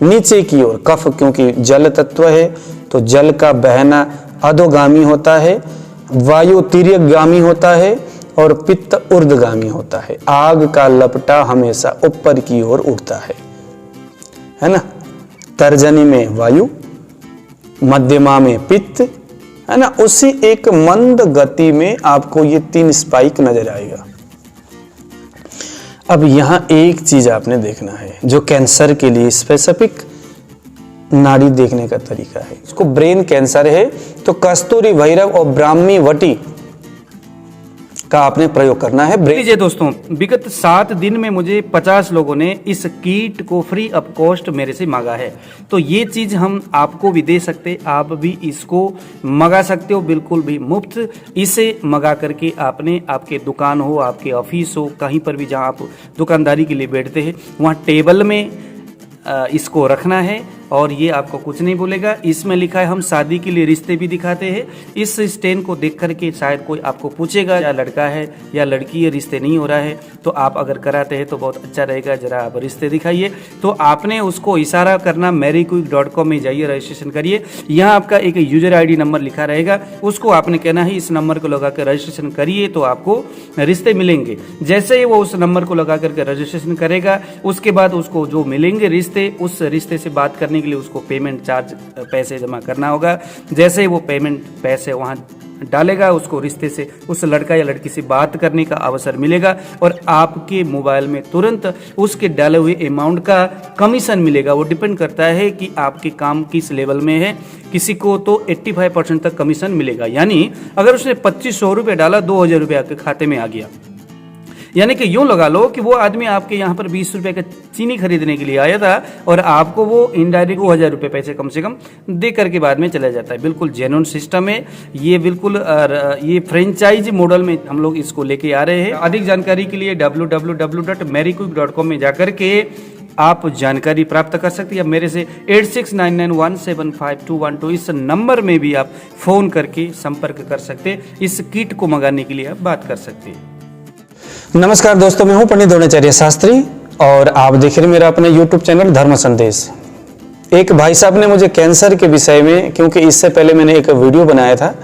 नीचे की ओर कफ, क्योंकि जल तत्व है तो जल का बहना अधोगामी होता है, वायु तिर्यकगामी होता है और पित्त ऊर्ध्वगामी होता है। आग का लपटा हमेशा ऊपर की ओर उठता है ना। तर्जनी में वायु, मध्यमा में पित्त, है ना। उसी एक मंद गति में आपको ये 3 स्पाइक नजर आएगा। अब यहां एक चीज आपने देखना है जो कैंसर के लिए स्पेसिफिक नाड़ी देखने का तरीका है। इसको ब्रेन कैंसर है तो कस्तूरी भैरव और ब्राह्मी वटी का आपने प्रयोग करना है। लीजिए दोस्तों, विगत 7 दिन में मुझे 50 लोगों ने इस किट को फ्री ऑफ कॉस्ट मेरे से मांगा है। तो ये चीज हम आपको भी दे सकते, आप भी इसको मंगा सकते हो बिल्कुल भी मुफ्त। इसे मंगा करके आपने आपके दुकान हो, आपके ऑफिस हो, कहीं पर भी जहां आप दुकानदारी के लिए बैठते हैं वहां टेबल में इसको रखना है और ये आपको कुछ नहीं बोलेगा। इसमें लिखा है हम शादी के लिए रिश्ते भी दिखाते हैं। इस स्टैंड को देख करके शायद कोई आपको पूछेगा या लड़का है या लड़की है, रिश्ते नहीं हो रहा है, तो आप अगर कराते हैं तो बहुत अच्छा रहेगा, जरा आप रिश्ते दिखाइए। तो आपने उसको इशारा करना, maryquick.com में जाइए, रजिस्ट्रेशन करिए। यहाँ आपका एक यूजर ID नंबर लिखा रहेगा, उसको आपने कहना है इस नंबर को लगा कर रजिस्ट्रेशन करिए तो आपको रिश्ते मिलेंगे। जैसे ही वो उस नंबर को लगा करके रजिस्ट्रेशन करेगा उसके बाद उसको जो मिलेंगे रिश्ते, उस रिश्ते से बात करने के लिए उसको पेमेंट चार्ज पैसे जमा करना होगा। जैसे ही वो पेमेंट पैसे वहां डालेगा उसको रिश्ते से उस लड़का या लड़की से बात करने का अवसर मिलेगा और आपके मोबाइल में तुरंत उसके डाले हुए अमाउंट का कमीशन मिलेगा। वो डिपेंड करता है कि आपके काम किस लेवल में है। किसी को तो 85% तक कमीशन मिलेगा, यानी अगर उसने 2500 रुपये डाला 2000 रुपये आपके खाते में आ गया। यानी कि यूं लगा लो कि वो आदमी आपके यहाँ पर 20 रुपए का चीनी खरीदने के लिए आया था और आपको वो इनडायरेक्ट 2000 रुपये पैसे कम से कम दे करके बाद में चला जाता है। बिल्कुल जेन्युइन सिस्टम है ये, बिल्कुल ये फ्रेंचाइज मॉडल में हम लोग इसको लेके आ रहे हैं। अधिक जानकारी के लिए www.maryquick.com में जाकर के आप जानकारी प्राप्त कर सकते हैं। मेरे से 8699175212 इस नंबर में भी आप फोन करके संपर्क कर सकते हैं। इस किट को मंगाने के लिए आप बात कर सकते हैं। नमस्कार दोस्तों, मैं हूं पंडित द्रोणाचार्य शास्त्री और आप देख रहे हैं मेरा अपना YouTube चैनल धर्म संदेश। एक भाई साहब ने मुझे कैंसर के विषय में, क्योंकि इससे पहले मैंने एक वीडियो बनाया था,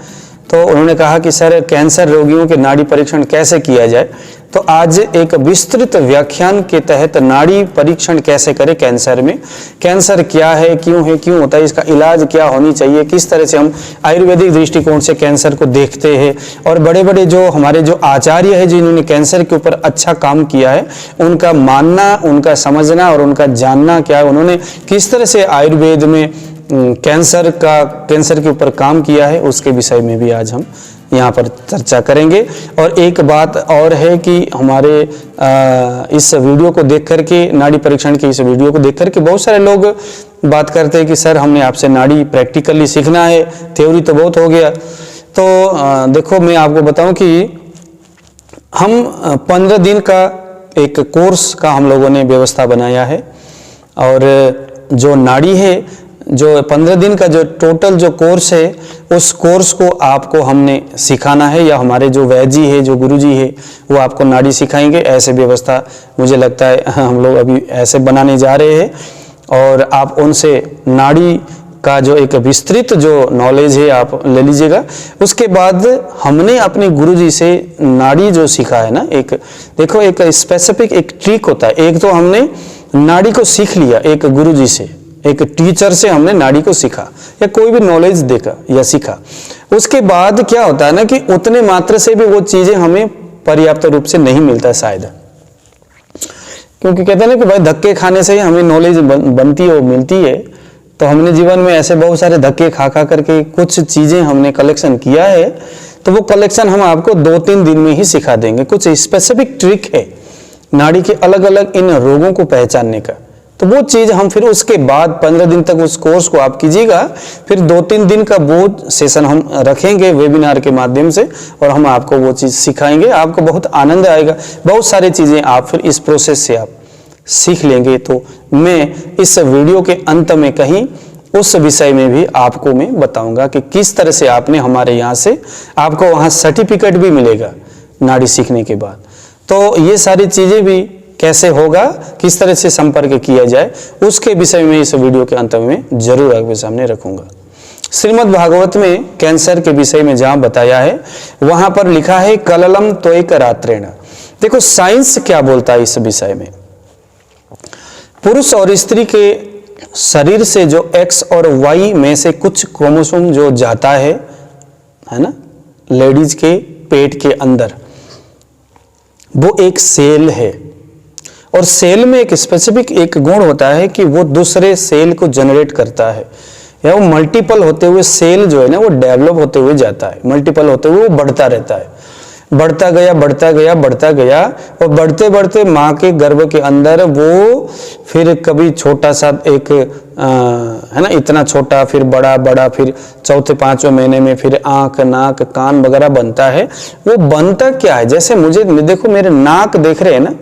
तो उन्होंने कहा कि सर कैंसर रोगियों के नाड़ी परीक्षण कैसे किया जाए। तो आज एक विस्तृत व्याख्यान के तहत नाड़ी परीक्षण कैसे करें कैंसर में, कैंसर क्या है, क्यों होता है, इसका इलाज क्या होनी चाहिए, किस तरह से हम आयुर्वेदिक दृष्टिकोण से कैंसर को देखते हैं और बड़े बड़े जो हमारे जो आचार्य है जिन्होंने कैंसर के ऊपर अच्छा काम किया है उनका मानना, उनका समझना और उनका जानना क्या है, उन्होंने किस तरह से आयुर्वेद में कैंसर के ऊपर काम किया है, उसके विषय में भी आज हम यहाँ पर चर्चा करेंगे। और एक बात और है कि हमारे इस वीडियो को देख करके, नाड़ी परीक्षण के इस वीडियो को देख करके बहुत सारे लोग बात करते हैं कि सर हमने आपसे नाड़ी प्रैक्टिकली सीखना है, थ्योरी तो बहुत हो गया। तो देखो मैं आपको बताऊं कि हम 15 दिन का एक कोर्स का हम लोगों ने व्यवस्था बनाया है और जो नाड़ी है, जो 15 दिन का जो टोटल जो कोर्स है उस कोर्स को आपको हमने सिखाना है, या हमारे जो वैजी है, जो गुरुजी है, वो आपको नाड़ी सिखाएंगे। ऐसे व्यवस्था मुझे लगता है हम लोग अभी ऐसे बनाने जा रहे हैं और आप उनसे नाड़ी का जो एक विस्तृत जो नॉलेज है आप ले लीजिएगा। उसके बाद हमने अपने गुरुजी से नाड़ी जो सीखा है ना, एक देखो एक स्पेसिफिक एक ट्रिक होता है। एक तो हमने नाड़ी को सीख लिया एक गुरुजी से, एक टीचर से हमने नाड़ी को सीखा या कोई भी नॉलेज देखा या सीखा। उसके बाद क्या होता है ना कि उतने मात्र से भी वो चीजें हमें पर्याप्त रूप से नहीं मिलता है शायद, क्योंकि कहते हैं ना कि भाई धक्के खाने से ही हमें नॉलेज बनती है, मिलती है। तो हमने जीवन में ऐसे बहुत सारे धक्के खा करके कुछ चीजें हमने कलेक्शन किया है, तो वो कलेक्शन हम आपको 2-3 दिन में ही सिखा देंगे। कुछ स्पेसिफिक ट्रिक है नाड़ी के अलग अलग इन रोगों को पहचानने का, तो वो चीज हम फिर उसके बाद 15 दिन तक उस कोर्स को आप कीजिएगा। फिर 2-3 दिन का वो सेशन हम रखेंगे वेबिनार के माध्यम से और हम आपको वो चीज सिखाएंगे। आपको बहुत आनंद आएगा, बहुत सारी चीजें आप फिर इस प्रोसेस से आप सीख लेंगे। तो मैं इस वीडियो के अंत में कहीं उस विषय में भी आपको मैं बताऊंगा कि किस तरह से आपने हमारे यहाँ से, आपको वहाँ सर्टिफिकेट भी मिलेगा नाड़ी सीखने के बाद। तो ये सारी चीजें भी कैसे होगा, किस तरह से संपर्क किया जाए, उसके विषय में इस वीडियो के अंत में जरूर आपके सामने रखूंगा। श्रीमद् भागवत में कैंसर के विषय में जहां बताया है वहां पर लिखा है कललम त्वयिक रात्रेण। देखो साइंस क्या बोलता है इस विषय में। पुरुष और स्त्री के शरीर से जो एक्स और वाई में से कुछ क्रोमोसोम जो जाता है ना, लेडीज के पेट के अंदर, वो एक सेल है और सेल में एक स्पेसिफिक एक गुण होता है कि वो दूसरे सेल को जनरेट करता है, या वो मल्टीपल होते हुए सेल जो है ना वो डेवलप होते हुए जाता है, मल्टीपल होते हुए वो बढ़ता रहता है, बढ़ता गया बढ़ता गया बढ़ता गया, और बढ़ते बढ़ते माँ के गर्भ के अंदर वो फिर कभी छोटा सा एक है ना इतना छोटा, फिर बड़ा बड़ा, फिर चौथे पांचवें महीने में फिर आंख नाक कान वगैरह बनता है। वो बनता क्या है, जैसे मुझे देखो मेरे नाक देख रहे हैं ना,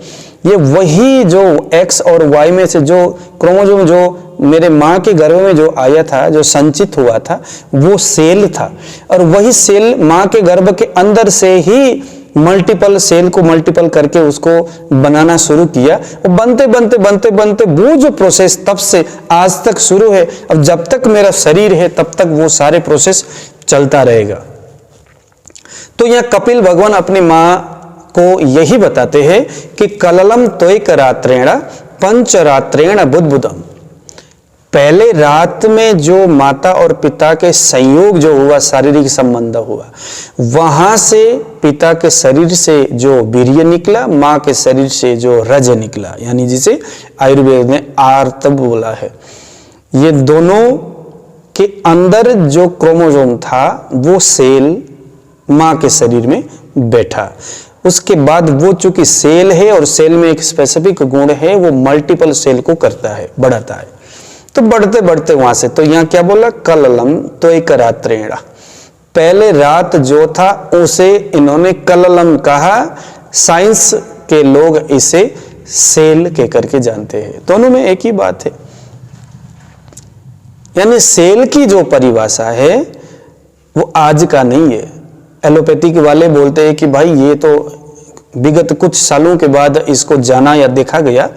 ये वही जो एक्स और वाई में से जो क्रोमोसोम जो मेरे माँ के गर्भ में जो आया था, जो संचित हुआ था, वो सेल था, और वही सेल माँ के गर्भ के अंदर से ही मल्टीपल सेल को मल्टीपल करके उसको बनाना शुरू किया। और बनते बनते बनते बनते वो जो प्रोसेस तब से आज तक शुरू है, अब जब तक मेरा शरीर है तब तक वो सारे प्रोसेस चलता रहेगा। तो यहाँ कपिल भगवान अपनी माँ को यही बताते हैं कि कललम त्वयिक रात्रेण पंचरात्रेण बुद्बुदम। पहले रात में जो माता और पिता के संयोग जो हुआ, शारीरिक संबंध हुआ, वहां से पिता के शरीर से जो वीर्य निकला, माँ के शरीर से जो रज निकला, यानी जिसे आयुर्वेद में आर्तव बोला है, ये दोनों के अंदर जो क्रोमोसोम था वो सेल माँ के शरीर में बैठा। उसके बाद वो चूंकि सेल है और सेल में एक स्पेसिफिक गुण है, वो मल्टीपल सेल को करता है, बढ़ाता है। तो बढ़ते बढ़ते वहां से, तो यहां क्या बोला, कललम त्वयिक रात्रेण। पहले रात जो था उसे इन्होंने कललम कहा। साइंस के लोग इसे सेल कह करके जानते हैं। दोनों में एक ही बात है। यानी सेल की जो परिभाषा है वो आज का नहीं है। एलोपैथिक वाले बोलते हैं कि भाई ये तो विगत कुछ सालों के बाद इसको जाना या देखा गया,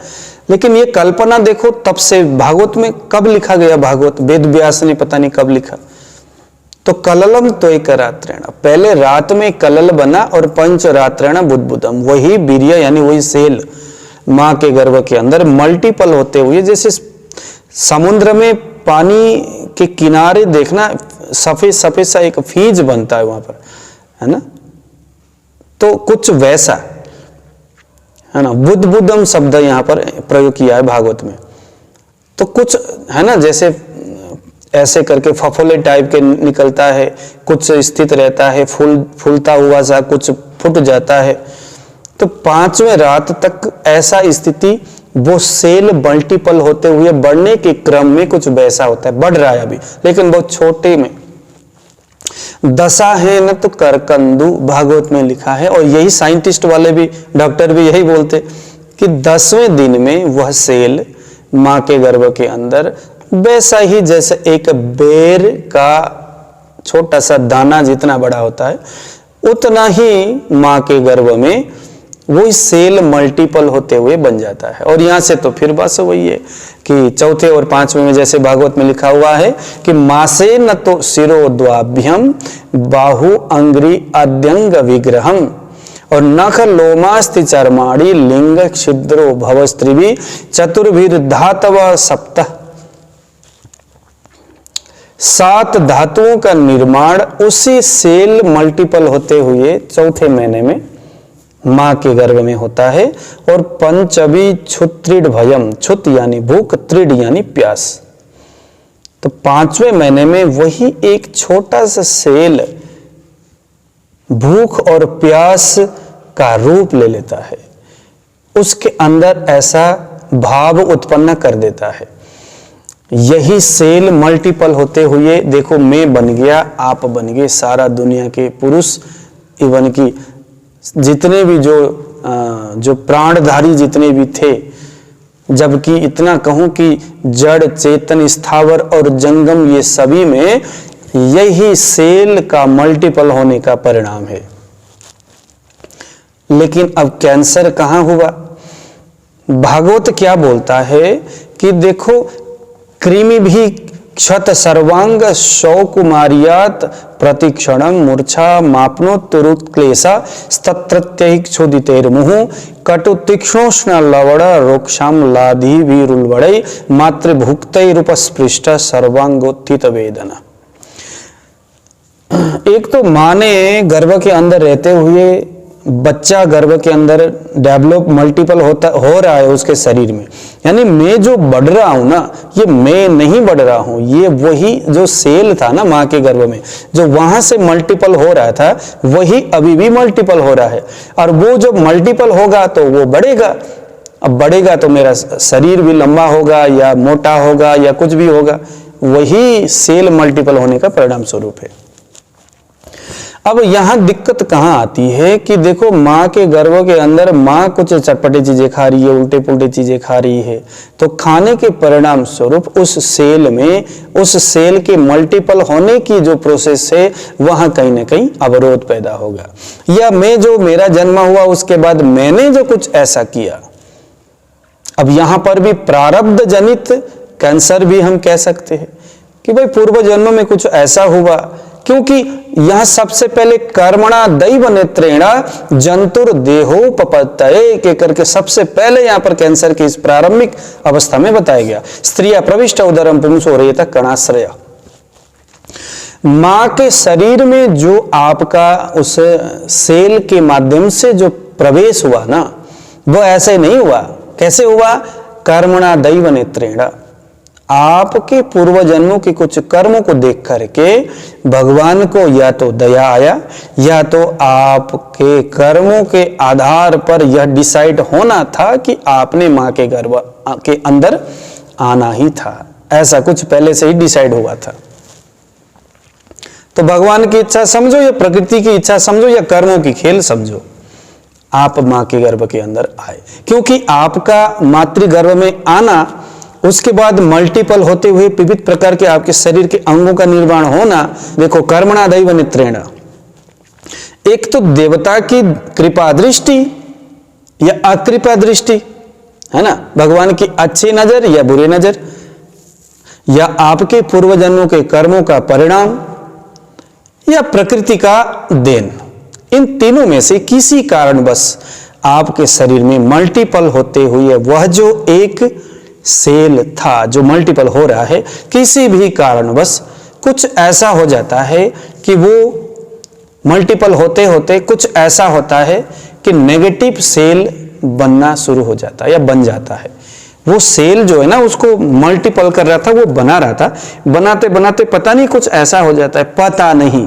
लेकिन ये कल्पना देखो तब से भागवत में कब लिखा गया, भागवत वेद व्यास ने पता नहीं कब लिखा। तो कललम त्वयिक रात्रेण, पहले रात में कलल बना, और पंच रात्रेण बुद्बुदम, वही वीर्य यानी वही सेल माँ के गर्भ के अंदर मल्टीपल होते हुए, जैसे समुद्र में पानी के किनारे देखना सफेद सफेद सा एक फीज बनता है वहां पर, है ना, तो कुछ वैसा है ना। बुद्बुदम शब्द यहां पर प्रयोग किया है भागवत में। तो कुछ है ना, जैसे ऐसे करके फफोले टाइप के निकलता है, कुछ स्थित रहता है, फूलता हुआ सा, कुछ फूट जाता है। तो पांचवें रात तक ऐसा स्थिति, वो सेल मल्टीपल होते हुए बढ़ने के क्रम में कुछ वैसा होता है, बढ़ रहा है अभी, लेकिन बहुत छोटे में। दशा है न तो करकंदु, भागवत में लिखा है, और यही साइंटिस्ट वाले भी, डॉक्टर भी यही बोलते कि 10वें दिन में वह सेल माँ के गर्भ के अंदर वैसा ही जैसे एक बेर का छोटा सा दाना जितना बड़ा होता है, उतना ही माँ के गर्भ में वो सेल मल्टीपल होते हुए बन जाता है। और यहां से तो फिर बस वही है कि चौथे और पांचवें में जैसे भागवत में लिखा हुआ है कि मासे न तो शिरो द्वाभ्यम बाहु अंग्री अद्यंग विग्रहम, और नख लोमास्ति चर्माणी लिंग छिद्रो भवस्त्रिवी चतुर्भिर धातव सप्तः। 7 धातुओं का निर्माण उसी सेल मल्टीपल होते हुए चौथे महीने में मां के गर्भ में होता है। और पंचवी क्षुत्रिड भयम, क्षुत यानी भूख, त्रिड यानी प्यास। तो 5वें महीने में वही एक छोटा सा सेल भूख और प्यास का रूप ले लेता है, उसके अंदर ऐसा भाव उत्पन्न कर देता है। यही सेल मल्टीपल होते हुए देखो, मैं बन गया, आप बन गए, सारा दुनिया के पुरुष, इवन की जितने भी जो प्राणधारी जितने भी थे, जबकि इतना कहूं कि जड़ चेतन स्थावर और जंगम ये सभी में यही सेल का मल्टीपल होने का परिणाम है। लेकिन अब कैंसर कहां हुआ, भागवत क्या बोलता है कि देखो, कृमि भी क्षत सर्वांग शौकुमारियात प्रतिक्षणं मूर्छा मापनो तुरुक्लेशा स्तत्रत्यक्षोदितेर्मुहु कटु तीक्ष्णोष्ण लवड़ रोक्षाम लाधि वीरुलवड़ै मातृभुक्तैरुपस्पृष्ट सर्वांगोत्थित वेदना। एक तो माँ ने गर्भ के अंदर रहते हुए बच्चा गर्भ के अंदर डेवलप मल्टीपल हो रहा है उसके शरीर में, यानी मैं जो बढ़ रहा हूं ना, ये मैं नहीं बढ़ रहा हूं, ये वही जो सेल था ना माँ के गर्भ में, जो वहां से मल्टीपल हो रहा था, वही अभी भी मल्टीपल हो रहा है। और वो जब मल्टीपल होगा तो वो बढ़ेगा। अब बढ़ेगा तो मेरा शरीर भी लंबा होगा या मोटा होगा या कुछ भी होगा, वही सेल मल्टीपल होने का परिणाम स्वरूप है। अब यहां दिक्कत कहां आती है कि देखो, माँ के गर्भ के अंदर माँ कुछ चटपटी चीजें खा रही है, उल्टे पुल्टे चीजें खा रही है, तो खाने के परिणाम स्वरूप उस सेल में, उस सेल के मल्टीपल होने की जो प्रोसेस है, वहां कहीं ना कहीं अवरोध पैदा होगा। या मैं जो मेरा जन्म हुआ उसके बाद मैंने जो कुछ ऐसा किया, अब यहां पर भी प्रारब्ध जनित कैंसर भी हम कह सकते हैं कि भाई पूर्व जन्म में कुछ ऐसा हुआ, क्योंकि यहां सबसे पहले कर्मणा दैव नेत्रेणा जंतुर देहोपपत्तये के करके सबसे पहले यहां पर कैंसर की इस प्रारंभिक अवस्था में बताया गया। स्त्रिया प्रविष्ट उदरम पुंसो रेत कणाश्रय। मां के शरीर में जो आपका उस सेल के माध्यम से जो प्रवेश हुआ ना, वो ऐसे नहीं हुआ। कैसे हुआ? कर्मणा दैव नेत्रेणा, आपके पूर्व जन्मों के कुछ कर्मों को देख करके भगवान को या तो दया आया, या तो आपके कर्मों के आधार पर यह डिसाइड होना था कि आपने मां के गर्भ के अंदर आना ही था। ऐसा कुछ पहले से ही डिसाइड हुआ था। तो भगवान की इच्छा समझो या प्रकृति की इच्छा समझो या कर्मों की खेल समझो, आप मां के गर्भ के अंदर आए। क्योंकि आपका मातृगर्भ में आना, उसके बाद मल्टीपल होते हुए विविध प्रकार के आपके शरीर के अंगों का निर्माण होना, देखो कर्मणा दैव नेत्रेणा, एक तो देवता की कृपा दृष्टि या अकृपा दृष्टि है ना, भगवान की अच्छी नजर या बुरी नजर, या आपके पूर्व जन्मों के कर्मों का परिणाम, या प्रकृति का देन। इन तीनों में से किसी कारणवश आपके शरीर में मल्टीपल होते हुए वह जो एक सेल था जो मल्टीपल हो रहा है, किसी भी कारणवश कुछ ऐसा हो जाता है कि वो मल्टीपल होते होते कुछ ऐसा होता है कि नेगेटिव सेल बनना शुरू हो जाता है या बन जाता है। वो सेल जो है ना, उसको मल्टीपल कर रहा था, वो बना रहा था, बनाते बनाते पता नहीं कुछ ऐसा हो जाता है, पता नहीं।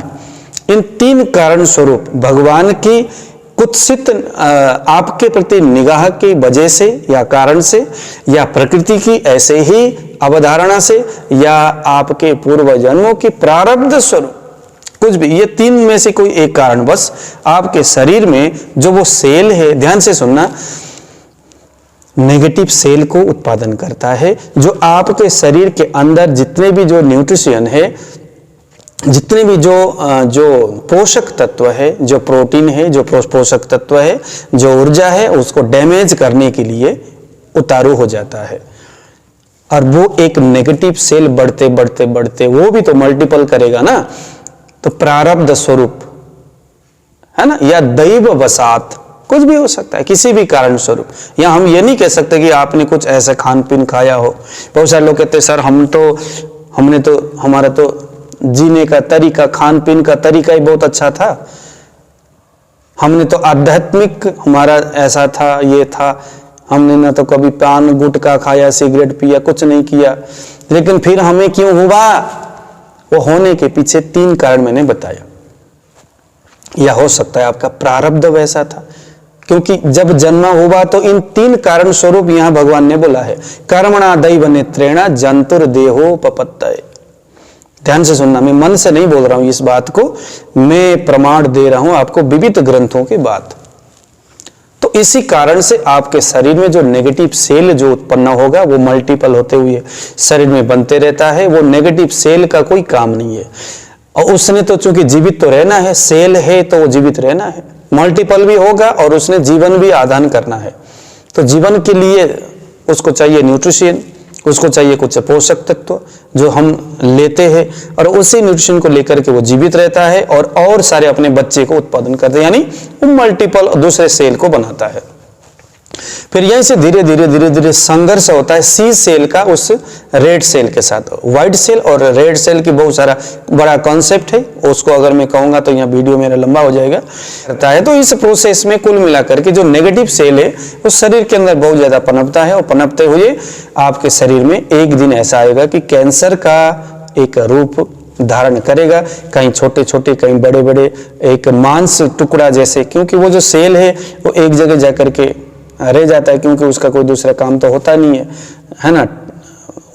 इन तीन कारण स्वरूप भगवान की कुत्सित आपके प्रति निगाह की वजह से या कारण से, या प्रकृति की ऐसे ही अवधारणा से, या आपके पूर्व जन्मों की प्रारब्ध स्वरूप, कुछ भी, ये तीन में से कोई एक कारण बस आपके शरीर में जो वो सेल है, ध्यान से सुनना, नेगेटिव सेल को उत्पादन करता है, जो आपके शरीर के अंदर जितने भी जो न्यूट्रिशन है, जितने भी जो पोषक तत्व है, जो प्रोटीन है, जो पोषक तत्व है, जो ऊर्जा है, उसको डैमेज करने के लिए उतारू हो जाता है। और वो एक नेगेटिव सेल बढ़ते बढ़ते बढ़ते वो भी तो मल्टीपल करेगा ना, तो प्रारब्ध स्वरूप है ना, या दैव वसात, कुछ भी हो सकता है, किसी भी कारण स्वरूप। या हम ये नहीं कह सकते कि आपने कुछ ऐसा खान पीन खाया हो। बहुत सारे लोग कहते हैं सर हमारा तो जीने का तरीका, खान पीन का तरीका ही बहुत अच्छा था, हमने तो आध्यात्मिक हमारा ऐसा था, ये था, हमने ना तो कभी पान गुटखा खाया, सिगरेट पिया, कुछ नहीं किया, लेकिन फिर हमें क्यों हुआ? वो होने के पीछे तीन कारण मैंने बताया। या हो सकता है आपका प्रारब्ध वैसा था, क्योंकि जब जन्म हुआ तो इन तीन कारण स्वरूप यहां भगवान ने बोला है, कर्मणा दैव नेत्रेणा जंतुर देहोपपत्तये। ध्यान से सुनना, मैं मन से नहीं बोल रहा हूं इस बात को, मैं प्रमाण दे रहा हूं आपको विविध ग्रंथों की बात। तो इसी कारण से आपके शरीर में जो नेगेटिव सेल जो उत्पन्न होगा, वो मल्टीपल होते हुए शरीर में बनते रहता है। वो नेगेटिव सेल का कोई काम नहीं है, और उसने तो चूंकि जीवित तो रहना है, सेल है तो वो जीवित रहना है, मल्टीपल भी होगा और उसने जीवन भी आदान करना है। तो जीवन के लिए उसको चाहिए न्यूट्रिशन, उसको चाहिए कुछ पोषक तत्व जो हम लेते हैं, और उसी न्यूट्रिशन को लेकर के वो जीवित रहता है और सारे अपने बच्चे को उत्पादन करते हैं, यानी वो मल्टीपल दूसरे सेल को बनाता है। फिर यहीं से धीरे धीरे संघर्ष होता है सी सेल का उस रेड सेल के साथ। व्हाइट सेल और रेड सेल की बहुत सारा बड़ा कॉन्सेप्ट है, उसको अगर मैं कहूंगा तो यहाँ वीडियो मेरा लंबा हो जाएगा। तो इस प्रोसेस में कुल मिलाकर के जो नेगेटिव सेल है वो शरीर के अंदर बहुत ज्यादा पनपता है, और पनपते हुए आपके शरीर में एक दिन ऐसा आएगा कि कैंसर का एक रूप धारण करेगा, कहीं छोटे छोटे कहीं बड़े बड़े, एक मांस टुकड़ा जैसे, क्योंकि वो जो सेल है वो एक जगह जाकर के रह जाता है, क्योंकि उसका कोई दूसरा काम तो होता नहीं है ना,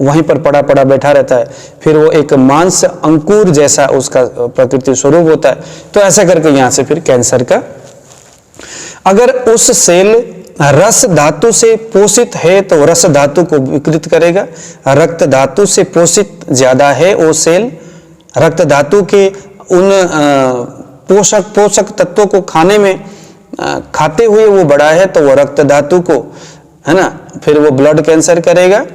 वहीं पर पड़ा पड़ा बैठा रहता है। फिर वो एक मांस अंकुर जैसा उसका प्रकृति स्वरूप होता है। तो ऐसा करके यहां से फिर कैंसर का, अगर उस सेल रस धातु से पोषित है तो रस धातु को विकृत करेगा, रक्त धातु से पोषित ज्यादा है वो सेल, रक्त धातु के उन पोषक तत्वों को खाते हुए वो बड़ा है तो वो रक्त धातु को, है ना, फिर वो ब्लड कैंसर करेगा।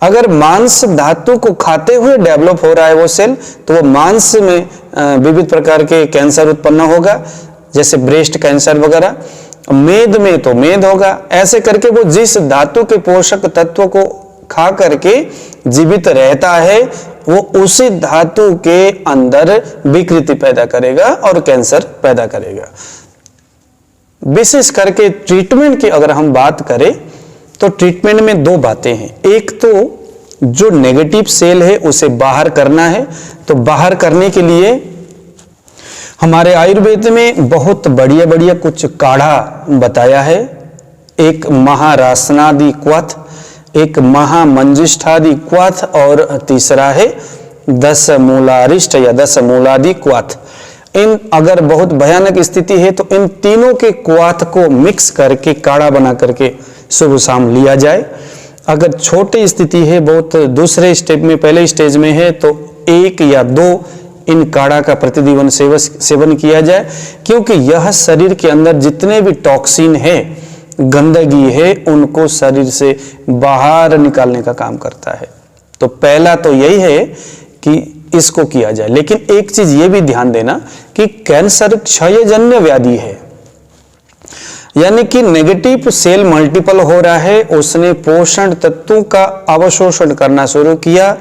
अगर मांस धातु को खाते हुए डेवलप हो रहा है वो सेल, तो वो मांस में विविध प्रकार के कैंसर उत्पन्न होगा, जैसे ब्रेस्ट कैंसर वगैरह। मेद में तो मेद होगा। ऐसे करके वो जिस धातु के पोषक तत्व को खा करके जीवित रहता है वो उसी धातु के अंदर विकृति पैदा करेगा और कैंसर पैदा करेगा। विशेष करके ट्रीटमेंट की अगर हम बात करें तो ट्रीटमेंट में दो बातें हैं। एक तो जो नेगेटिव सेल है उसे बाहर करना है, तो बाहर करने के लिए हमारे आयुर्वेद में बहुत बढ़िया बढ़िया कुछ काढ़ा बताया है। एक महारासनादि क्वथ, एक महामंजिष्ठादि क्वथ, और तीसरा है 10 मूलारिष्ट या 10 मूलादि क्वथ। इन अगर बहुत भयानक स्थिति है तो इन तीनों के क्वाथ को मिक्स करके काढ़ा बना करके सुबह शाम लिया जाए। अगर छोटी स्थिति है, बहुत दूसरे स्टेप में, पहले स्टेज में है, तो 1 या 2 इन काढ़ा का प्रतिदिन सेवन किया जाए, क्योंकि यह शरीर के अंदर जितने भी टॉक्सिन है, गंदगी है, उनको शरीर से बाहर निकालने का काम करता है। तो पहला तो यही है कि इसको किया जाए। लेकिन एक चीज ये भी ध्यान देना कि कैंसर क्षयजन्य व्याधि है, यानी कि नेगेटिव सेल मल्टीपल हो रहा है, उसने पोषण तत्वों का अवशोषण करना शुरू किया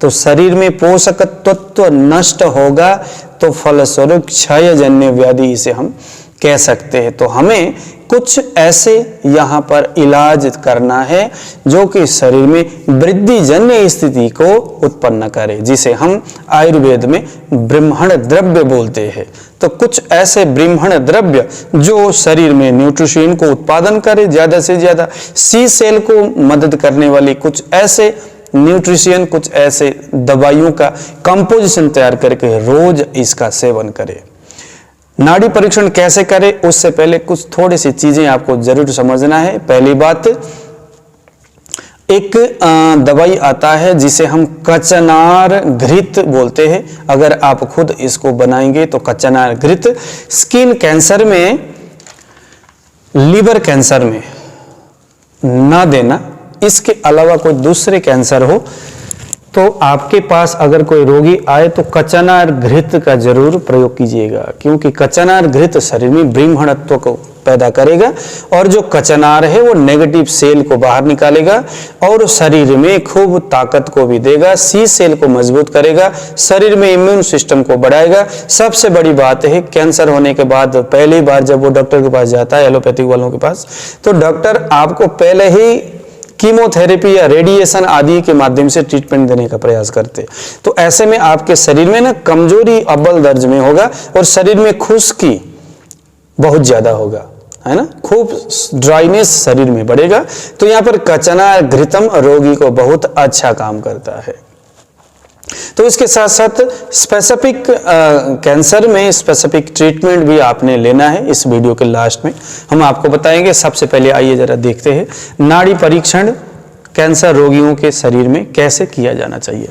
तो शरीर में पोषक तत्व नष्ट होगा, तो फलस्वरूप क्षयजन्य व्याधि इसे हम कह सकते हैं। तो हमें कुछ ऐसे यहाँ पर इलाज करना है जो कि शरीर में वृद्धिजन्य स्थिति को उत्पन्न करे, जिसे हम आयुर्वेद में ब्रह्मण द्रव्य बोलते हैं। तो कुछ ऐसे ब्रह्मण द्रव्य जो शरीर में न्यूट्रिशन को उत्पादन करे ज्यादा से ज्यादा, सी सेल को मदद करने वाली कुछ ऐसे न्यूट्रिशन, कुछ ऐसे दवाइयों का कंपोजिशन तैयार करके रोज इसका सेवन करें। नाड़ी परीक्षण कैसे करें उससे पहले कुछ थोड़ी सी चीजें आपको जरूर समझना है। पहली बात, एक दवाई आता है जिसे हम कचनार घृत बोलते हैं। अगर आप खुद इसको बनाएंगे तो कचनार घृत स्किन कैंसर में, लीवर कैंसर में ना देना। इसके अलावा कोई दूसरे कैंसर हो तो आपके पास अगर कोई रोगी आए तो कचनार घृत का जरूर प्रयोग कीजिएगा, क्योंकि कचनार घृत शरीर में ब्रह्मणत्व को पैदा करेगा और जो कचनार है वो नेगेटिव सेल को बाहर निकालेगा और शरीर में खूब ताकत को भी देगा, सी सेल को मजबूत करेगा, शरीर में इम्यून सिस्टम को बढ़ाएगा। सबसे बड़ी बात है, कैंसर होने के बाद पहली बार जब वो डॉक्टर के पास जाता है, एलोपैथिक वालों के पास, तो डॉक्टर आपको पहले ही कीमोथेरेपी या रेडिएशन आदि के माध्यम से ट्रीटमेंट देने का प्रयास करते। तो ऐसे में आपके शरीर में ना कमजोरी अव्वल दर्ज में होगा और शरीर में खुश्की बहुत ज्यादा होगा, है ना, खूब ड्राइनेस शरीर में बढ़ेगा। तो यहाँ पर कचनार घृतम रोगी को बहुत अच्छा काम करता है। तो इसके साथ साथ स्पेसिफिक कैंसर में स्पेसिफिक ट्रीटमेंट भी आपने लेना है। इस वीडियो के लास्ट में हम आपको बताएंगे। सबसे पहले आइए जरा देखते हैं नाड़ी परीक्षण कैंसर रोगियों के शरीर में कैसे किया जाना चाहिए।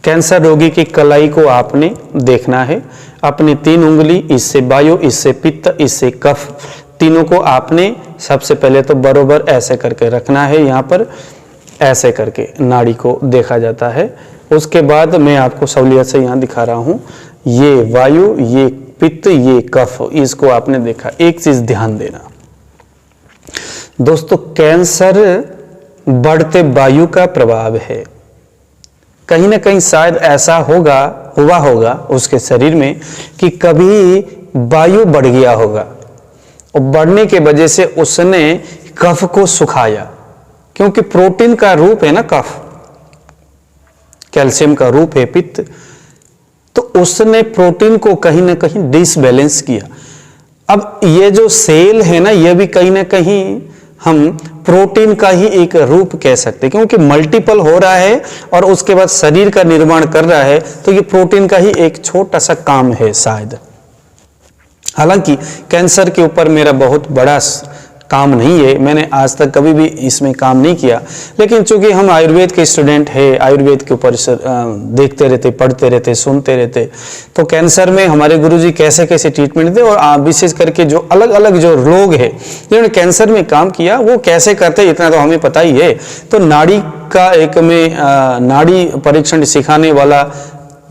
कैंसर रोगी की कलाई को आपने देखना है, अपनी 3 उंगली, इससे वायु, इससे पित्त, इससे कफ, तीनों को आपने सबसे पहले तो बरोबर ऐसे करके रखना है, यहाँ पर ऐसे करके नाड़ी को देखा जाता है। उसके बाद मैं आपको सहूलियत से यहाँ दिखा रहा हूँ, ये वायु, ये पित्त, ये कफ, इसको आपने देखा। एक चीज ध्यान देना दोस्तों, कैंसर बढ़ते वायु का प्रभाव है। कहीं ना कहीं शायद ऐसा हुआ होगा उसके शरीर में कि कभी वायु बढ़ गया होगा और बढ़ने के वजह से उसने कफ को सुखाया, क्योंकि प्रोटीन का रूप है ना कफ, कैल्शियम का रूप है पित्त, तो उसने प्रोटीन को कहीं ना कहीं डिसबैलेंस किया। अब ये जो सेल है ना, ये भी कहीं ना कहीं हम प्रोटीन का ही एक रूप कह सकते हैं, क्योंकि मल्टीपल हो रहा है और उसके बाद शरीर का निर्माण कर रहा है, तो ये प्रोटीन का ही एक छोटा सा काम है शायद। हालांकि कैंसर के ऊपर मेरा बहुत बड़ा काम नहीं है, मैंने आज तक कभी भी इसमें काम नहीं किया, लेकिन चूंकि हम आयुर्वेद के स्टूडेंट हैं, आयुर्वेद के ऊपर देखते रहते, पढ़ते रहते, सुनते रहते, तो कैंसर में हमारे गुरुजी कैसे कैसे ट्रीटमेंट दे, और विशेष करके जो अलग अलग जो लोग हैं जिन्होंने कैंसर में काम किया वो कैसे करते, इतना तो हमें पता ही है। तो नाड़ी का एक मैं नाड़ी परीक्षण सिखाने वाला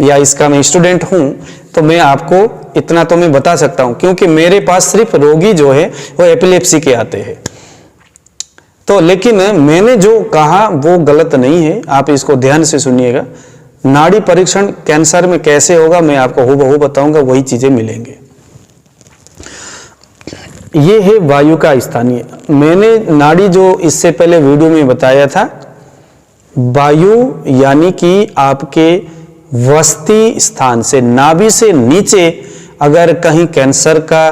या इसका मैं स्टूडेंट हूँ, तो मैं आपको इतना तो मैं बता सकता हूं, क्योंकि मेरे पास सिर्फ रोगी जो है वो एपिलेप्सी के आते हैं। तो लेकिन मैंने जो कहा वो गलत नहीं है, आप इसको ध्यान से सुनिएगा। नाड़ी परीक्षण कैंसर में कैसे होगा मैं आपको हूबहू बताऊंगा, वही चीजें मिलेंगे। ये है वायु का स्थानीय। मैंने नाड़ी जो इससे पहले वीडियो में बताया था, वायु यानी कि आपके वस्ती स्थान से, नाभि से नीचे अगर कहीं कैंसर का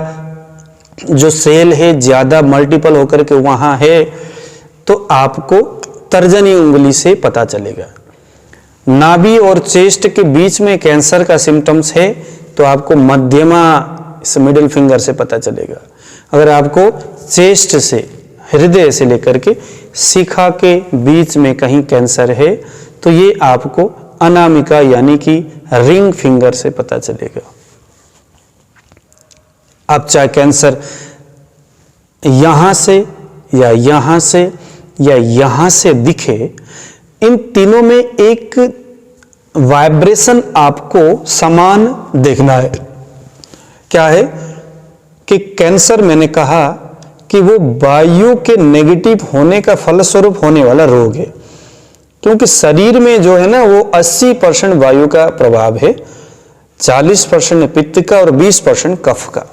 जो सेल है ज्यादा मल्टीपल होकर के वहां है, तो आपको तर्जनी उंगली से पता चलेगा। नाभि और चेस्ट के बीच में कैंसर का सिम्टम्स है तो आपको मध्यमा मिडिल फिंगर से पता चलेगा। अगर आपको चेस्ट से, हृदय से लेकर के शिखा के बीच में कहीं कैंसर है तो ये आपको अनामिका यानी कि रिंग फिंगर से पता चलेगा। अब चाहे कैंसर यहां से या यहां से या यहां से दिखे, इन तीनों में एक वाइब्रेशन आपको समान देखना है। क्या है कि कैंसर, मैंने कहा कि वो वायु के नेगेटिव होने का फलस्वरूप होने वाला रोग है, क्योंकि शरीर में जो है ना वो 80% वायु का प्रभाव है, 40% पित्त का और 20% कफ का।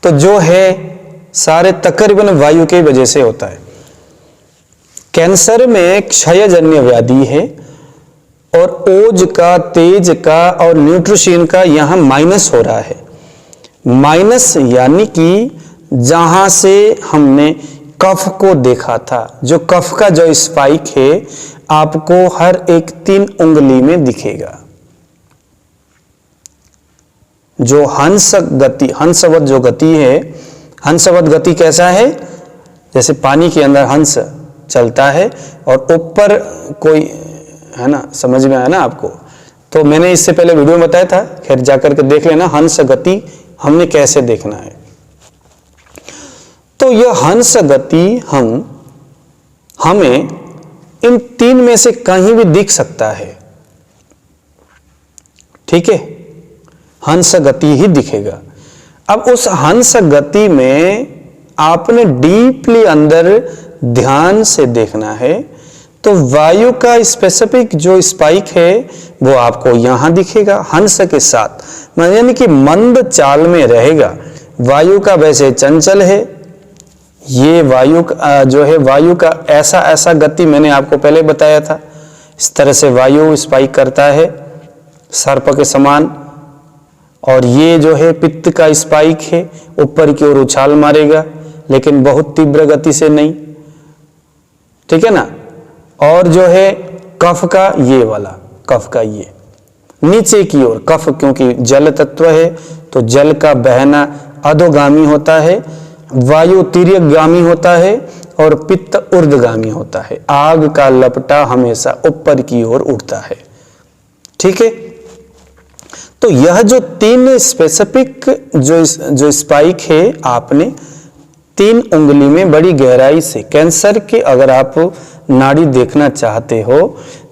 तो जो है सारे तकरीबन वायु की वजह से होता है। कैंसर में क्षयजन्य व्याधि है और ओज का, तेज का और न्यूट्रिशन का यहां माइनस हो रहा है। माइनस यानी कि जहां से हमने कफ को देखा था, जो कफ का जो स्पाइक है आपको हर एक 3 उंगली में दिखेगा। जो हंस गति, हंसवत जो गति है, हंसवत गति कैसा है, जैसे पानी के अंदर हंस चलता है और ऊपर कोई है ना, समझ में आया ना आपको। तो मैंने इससे पहले वीडियो में बताया था, खैर जाकर के देख लेना हंस गति हमने कैसे देखना है। तो यह हंस गति हमें इन 3 में से कहीं भी दिख सकता है, ठीक है, हंस गति ही दिखेगा। अब उस हंस गति में आपने डीपली अंदर ध्यान से देखना है, तो वायु का स्पेसिफिक जो स्पाइक है वो आपको यहां दिखेगा हंस के साथ, यानी कि मंद चाल में रहेगा। वायु का वैसे चंचल है, ये वायु जो है वायु का ऐसा ऐसा गति मैंने आपको पहले बताया था, इस तरह से वायु स्पाइक करता है सर्प के समान। और ये जो है पित्त का स्पाइक है, ऊपर की ओर उछाल मारेगा लेकिन बहुत तीव्र गति से नहीं, ठीक है ना। और जो है कफ का, ये वाला कफ का ये नीचे की ओर, कफ क्योंकि जल तत्व है तो जल का बहना अधोगामी होता है, वायु तिर्यकगामी होता है और पित्त ऊर्ध्वगामी होता है। आग का लपटा हमेशा ऊपर की ओर उठता है, ठीक है। तो यह जो 3 स्पेसिफिक जो स्पाइक है, आपने 3 उंगली में बड़ी गहराई से कैंसर के अगर आप नाड़ी देखना चाहते हो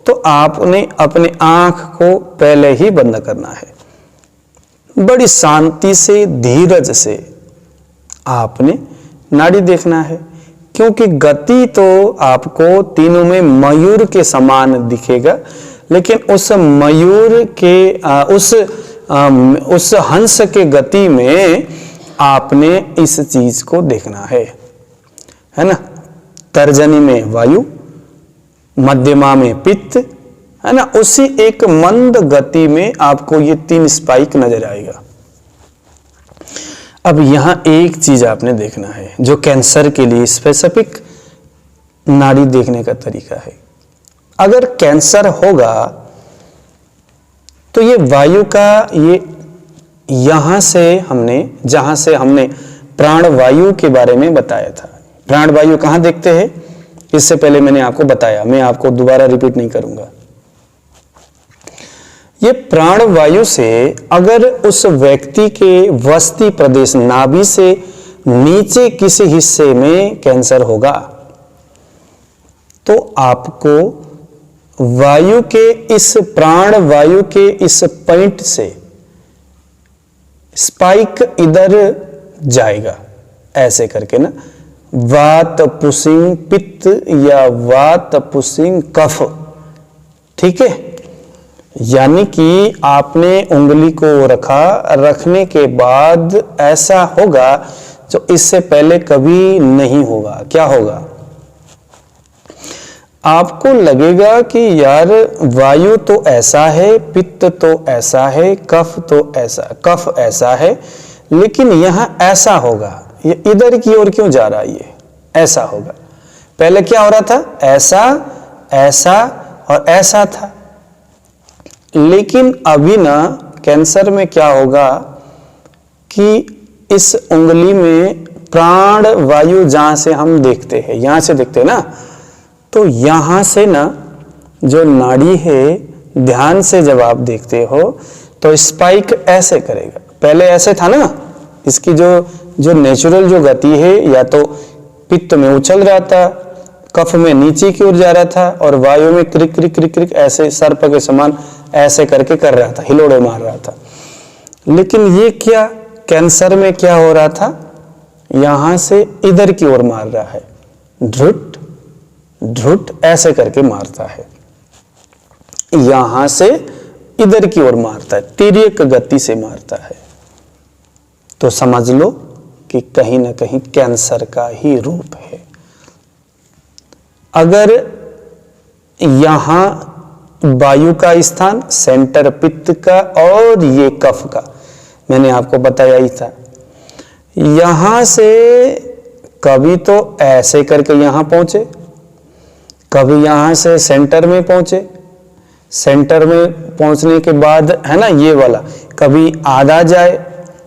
तो आपने अपने आंख को पहले ही बंद करना है। बड़ी शांति से, धीरज से आपने नाड़ी देखना है, क्योंकि गति तो आपको तीनों में मयूर के समान दिखेगा, लेकिन उस मयूर के उस हंस के गति में आपने इस चीज को देखना है ना। तर्जनी में वायु, मध्यमा में पित्त, है ना, उसी एक मंद गति में आपको ये 3 स्पाइक नजर आएगा। अब यहां एक चीज आपने देखना है जो कैंसर के लिए स्पेसिफिक नाड़ी देखने का तरीका है। अगर कैंसर होगा तो ये वायु का, ये यहां से जहां से हमने प्राण वायु के बारे में बताया था, प्राण वायु कहां देखते हैं, इससे पहले मैंने आपको बताया, मैं आपको दोबारा रिपीट नहीं करूंगा। ये प्राण वायु से अगर उस व्यक्ति के वस्ती प्रदेश नाभि से नीचे किसी हिस्से में कैंसर होगा तो आपको वायु के इस प्राण वायु के इस पॉइंट से स्पाइक इधर जाएगा, ऐसे करके ना, वात पुशिंग पित्त या वात पुशिंग कफ, ठीक है। यानी कि आपने उंगली को रखने के बाद ऐसा होगा जो इससे पहले कभी नहीं होगा। क्या होगा? आपको लगेगा कि यार वायु तो ऐसा है, पित्त तो ऐसा है, कफ ऐसा है, लेकिन यहां ऐसा होगा, ये इधर की ओर क्यों जा रहा है, ये ऐसा होगा। पहले क्या हो रहा था? ऐसा, ऐसा और ऐसा था। लेकिन अभी ना कैंसर में क्या होगा कि इस उंगली में प्राण वायु जहां से हम देखते हैं, यहां से देखते हैं ना, तो यहां से ना जो नाड़ी है, ध्यान से जब आप देखते हो तो स्पाइक ऐसे करेगा। पहले ऐसे था ना, इसकी जो नेचुरल जो गति है, या तो पित्त में उछल रहा था, कफ में नीचे की ओर जा रहा था, और वायु में क्रिक क्रिक क्रिक क्रिक ऐसे सर्प के समान ऐसे करके कर रहा था, हिलोड़े मार रहा था। लेकिन ये क्या, कैंसर में क्या हो रहा था? यहां से इधर की ओर मार रहा है, ध्रुट ध्रुट ऐसे करके मारता है, यहां से इधर की ओर मारता है, तिर्यक गति से मारता है। तो समझ लो कि कहीं ना कहीं कैंसर का ही रूप है। अगर यहां वायु का स्थान, सेंटर पित्त का और ये कफ का, मैंने आपको बताया ही था, यहां से कभी तो ऐसे करके यहां पहुंचे, कभी यहां से सेंटर में पहुंचे, सेंटर में पहुंचने के बाद है ना ये वाला, कभी आधा जाए,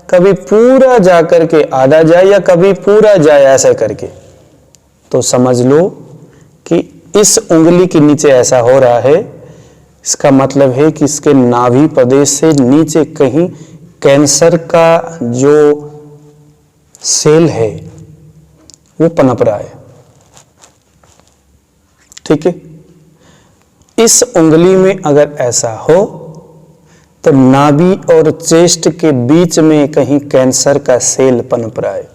कभी पूरा जा करके आधा जाए, या कभी पूरा जाए ऐसा करके। तो समझ लो कि इस उंगली के नीचे ऐसा हो रहा है, इसका मतलब है कि इसके नाभि प्रदेश से नीचे कहीं कैंसर का जो सेल है वो पनप रहा है, ठीक है। इस उंगली में अगर ऐसा हो तो नाभि और चेस्ट के बीच में कहीं कैंसर का सेल पनप रहा है।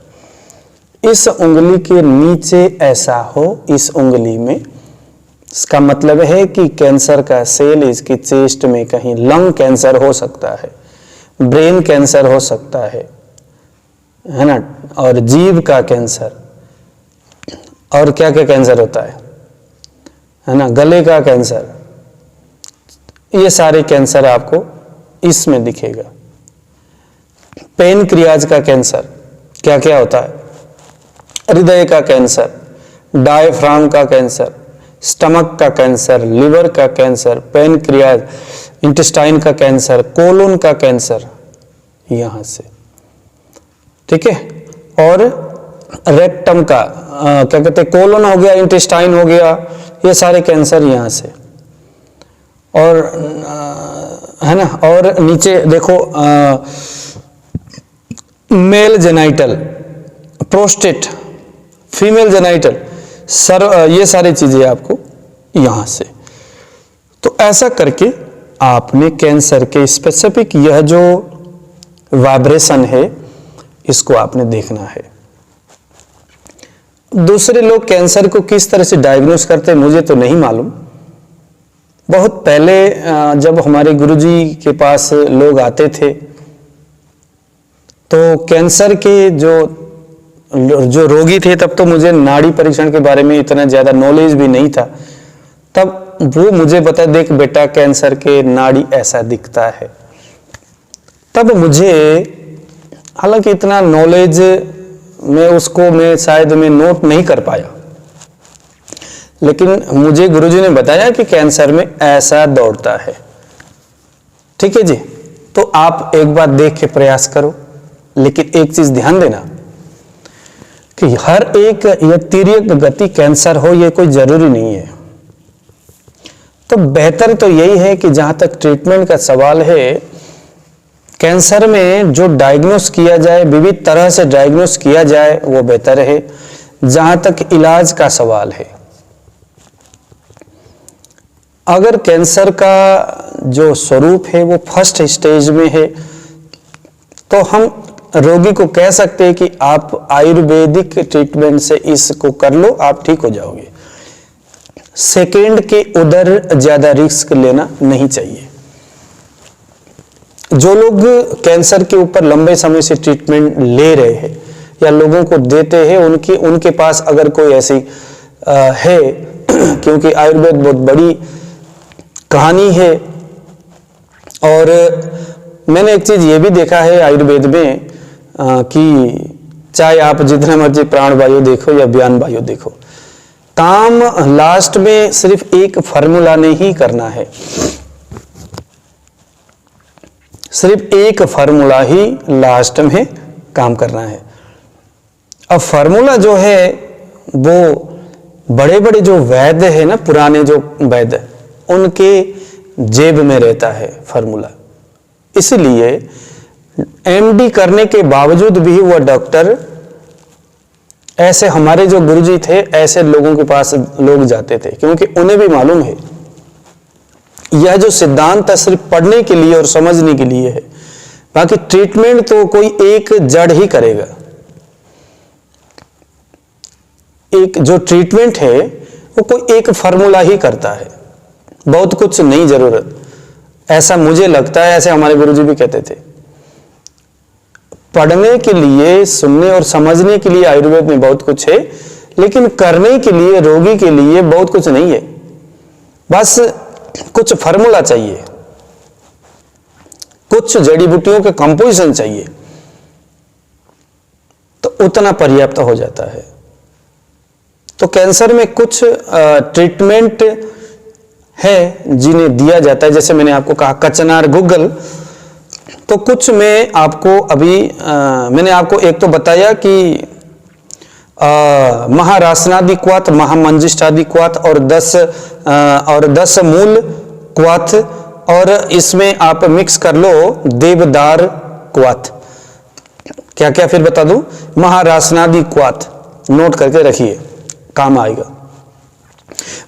इस उंगली के नीचे ऐसा हो, इस उंगली में, इसका मतलब है कि कैंसर का सेल इसकी चेस्ट में कहीं, लंग कैंसर हो सकता है, ब्रेन कैंसर हो सकता है ना, और जीभ का कैंसर, और क्या क्या कैंसर होता है ना, गले का कैंसर, ये सारे कैंसर आपको इसमें दिखेगा। पेनक्रियाज का कैंसर, क्या क्या होता है, हृदय का कैंसर, डायफ्राम का कैंसर, स्टमक का कैंसर, लिवर का कैंसर, पेनक्रियाज, इंटेस्टाइन का कैंसर, कोलोन का कैंसर, यहां से, ठीक है। और रेक्टम का क्या कहते हैं, कोलोन हो गया, इंटेस्टाइन हो गया, ये सारे कैंसर यहां से। और है ना, और नीचे देखो mail genital, prostate, female genital, ये सारी चीजें आपको यहां से। तो ऐसा करके आपने कैंसर के स्पेसिफिक यह जो वाइब्रेशन है इसको आपने देखना है। दूसरे लोग कैंसर को किस तरह से डायग्नोस करते हैं मुझे तो नहीं मालूम। बहुत पहले जब हमारे गुरुजी के पास लोग आते थे तो कैंसर के जो रोगी थे, तब तो मुझे नाड़ी परीक्षण के बारे में इतना ज्यादा नॉलेज भी नहीं था। तब वो मुझे बता, देख बेटा कैंसर के नाड़ी ऐसा दिखता है। तब मुझे, हालांकि इतना नॉलेज मैं शायद नोट नहीं कर पाया, लेकिन मुझे गुरुजी ने बताया कि कैंसर में ऐसा दौड़ता है। ठीक है जी, तो आप एक बार देख के प्रयास करो, लेकिन एक चीज ध्यान देना कि हर एक यह तिर्यक गति कैंसर हो ये कोई जरूरी नहीं है। तो बेहतर तो यही है कि जहां तक ट्रीटमेंट का सवाल है, कैंसर में जो डायग्नोस किया जाए, विविध तरह से डायग्नोस किया जाए वो बेहतर है। जहां तक इलाज का सवाल है, अगर कैंसर का जो स्वरूप है वो फर्स्ट स्टेज में है तो हम रोगी को कह सकते हैं कि आप आयुर्वेदिक ट्रीटमेंट से इसको कर लो, आप ठीक हो जाओगे। सेकेंड के उधर ज्यादा रिस्क लेना नहीं चाहिए। जो लोग कैंसर के ऊपर लंबे समय से ट्रीटमेंट ले रहे हैं या लोगों को देते हैं, उनके पास अगर कोई ऐसी है क्योंकि आयुर्वेद बहुत बड़ी कहानी है। और मैंने एक चीज ये भी देखा है आयुर्वेद में कि चाहे आप जितना मर्जी प्राण वायु देखो या व्यान वायु देखो, काम लास्ट में सिर्फ एक फार्मूला ने ही करना है, सिर्फ एक फार्मूला ही लास्ट में काम करना है। अब फार्मूला जो है वो बड़े बड़े जो वैद्य है ना, पुराने जो वैद्य, उनके जेब में रहता है फार्मूला। इसलिए एमडी करने के बावजूद भी वह डॉक्टर, ऐसे हमारे जो गुरुजी थे ऐसे लोगों के पास लोग जाते थे, क्योंकि उन्हें भी मालूम है यह जो सिद्धांत है सिर्फ पढ़ने के लिए और समझने के लिए है, बाकी ट्रीटमेंट तो कोई एक जड़ ही करेगा। एक जो ट्रीटमेंट है वो कोई एक फार्मूला ही करता है, बहुत कुछ नहीं जरूरत, ऐसा मुझे लगता है। ऐसे हमारे गुरुजी भी कहते थे, पढ़ने के लिए, सुनने और समझने के लिए आयुर्वेद में बहुत कुछ है, लेकिन करने के लिए, रोगी के लिए बहुत कुछ नहीं है। बस कुछ फार्मूला चाहिए, कुछ जड़ी बूटियों के कंपोजिशन चाहिए, तो उतना पर्याप्त हो जाता है। तो कैंसर में कुछ ट्रीटमेंट है जिन्हें दिया जाता है, जैसे मैंने आपको कहा कचनार गुग्गल। तो कुछ मैं आपको अभी मैंने आपको एक तो बताया कि महारासनादि क्वाथ, महामंजिष्ठादि क्वाथ और 10 मूल क्वाथ, और इसमें आप मिक्स कर लो देवदार क्वाथ। क्या क्या फिर बता दूं, महारासनादि क्वाथ नोट करके रखिए, काम आएगा।